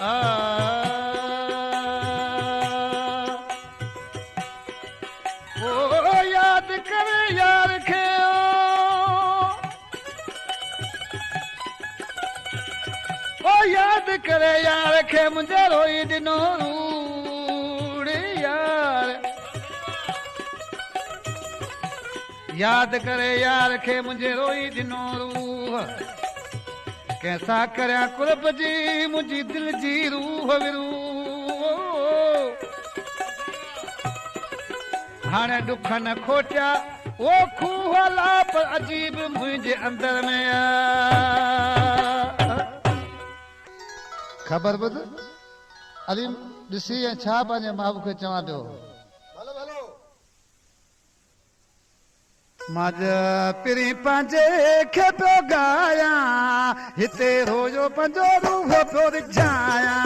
ओ याद करे यार खे ओ याद करे यार खे मुंहिंजे रोई ॾिनो रूड़ यार याद करे यार खे मुंहिंजे रोई ॾिनो रूह कैसा करया कुर्ब जी मुंहिंजी दिल जी रूह विरूह हाणे दुख न खोटिया वो खूह ला पर अजीब मुंहिंजे अंदर में ख़बर ॿुध अली ॾिसी ऐं छा पंहिंजे माउ खे चवां पियो मां पिरी पंहिंजे खे पियो ॻायां हिते रोज़ो पंहिंजो रूह पियो रिझायां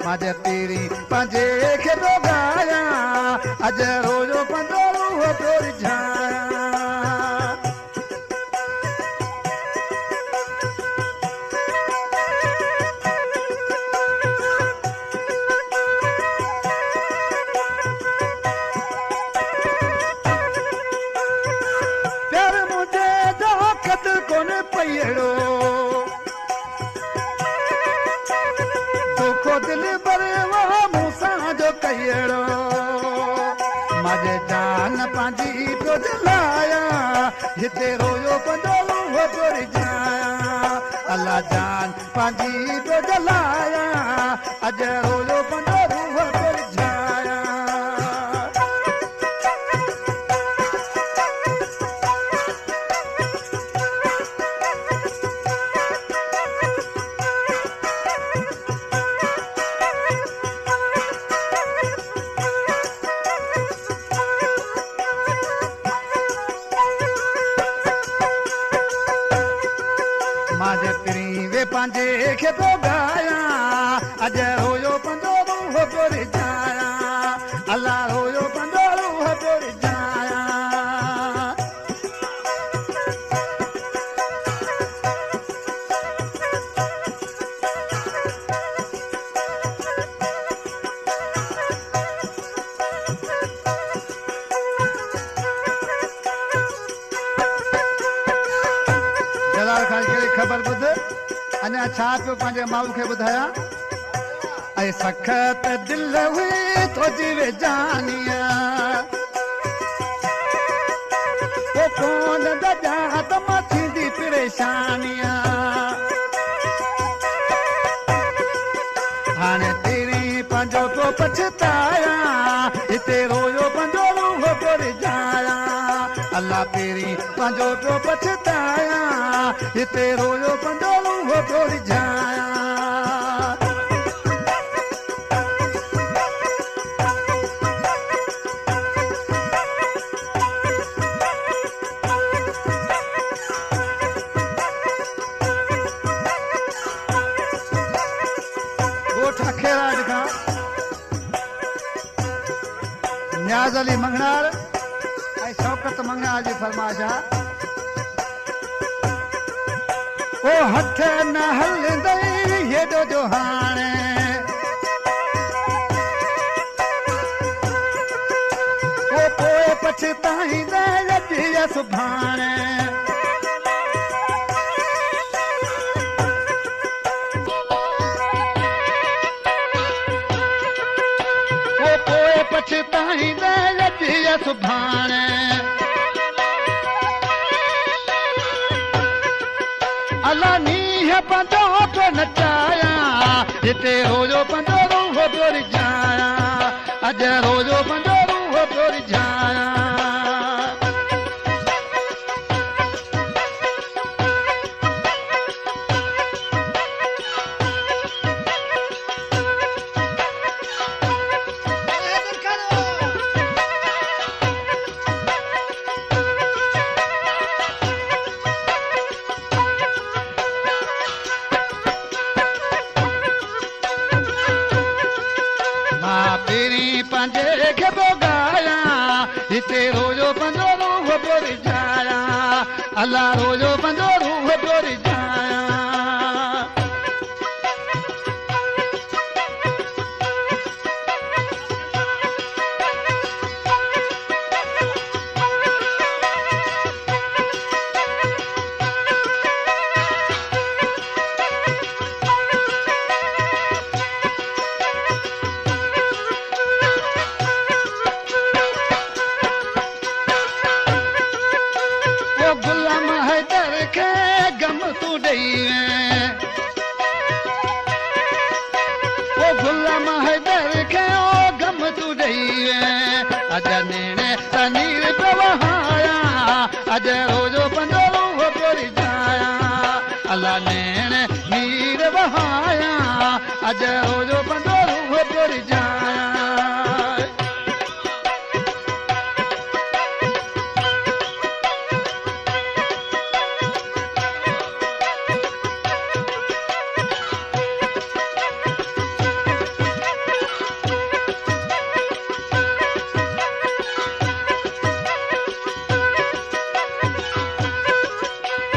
मां पिरी पंहिंजे खे पियो ॻायां अॼु रोज़ो पंहिंजो रूह पियो रिझायां दिल भरे वो मूसा जो कहिड़ो मां जान पंहिंजी पियो जलाया हिते रोयो पंहिंजो रूह पियो रिझायां अल्लाह जान पंहिंजी पियो जलाया अॼु रोयो पंहिंजो रूह पियो रिझायां पंहिंजे खे पियो ॻायां अॼु रोयो पंहिंजो रूह पियो रिझायां अल्लाह रोयो पंहिंजो रूह पियो रिझायां जलाल खान खे ख़बर ॿुध अञा छा पियो पंहिंजे माउ खे ॿुधायां ऐं सख़त दिल हुई तुंहिंजी वेजानीअ कोन दॼा त मां थींदी परेशानीअ हाणे तेरी पंहिंजो पियो पछतायां हिते रोयो पंहिंजो रूह पियो रिझायां अल्लाह तेरी पंहिंजो पियो पछतायां हिते रोयो पंहिंजो रूह पियो रिझायां ॻोठ अखेराज खां न्याज़ अली मंगनार ऐं शौकत मंगनार जी फरमाइश आहे ओ हथ न हलंदई हेॾो जो हाणे ओ पोइ पछताईंदे अॼु सुभाणे ओ पोइ पछताईंदे अॼु सुभाणे अल्लाह नीह पंहिंजो पियो नचायां हिते रोज़ो पंहिंजो रूह पियो रिझायां अॼु रोज़ो पंहिंजो रूह पियो रिझायां पंहिंजे खे पियो ॻायां हिते रोज़ो पंहिंजो रूह पियो रिझायां अल्लाह रोज़ो पंहिंजो रूह पियो रिझायां खे गम तूं ॾेई ओ गुलाम हैदर खे ओ गम तूं ॾेई अज नेणे तनीर पियो वहाया अज रोज़ो पंहिंजो रूह पियो रिझाया अला नेणे नीर वहाया अज रोज़ो पंहिंजो रूह पियो रिझाया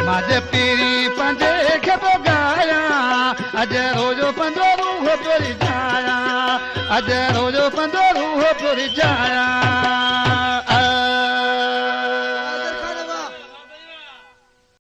माजे पीरी पंजे खे पियो गाया अज रोज़ो पंहिंजो रूह पियो रिझाया अज रोज़ो पंहिंजो रूह पियो रिझाया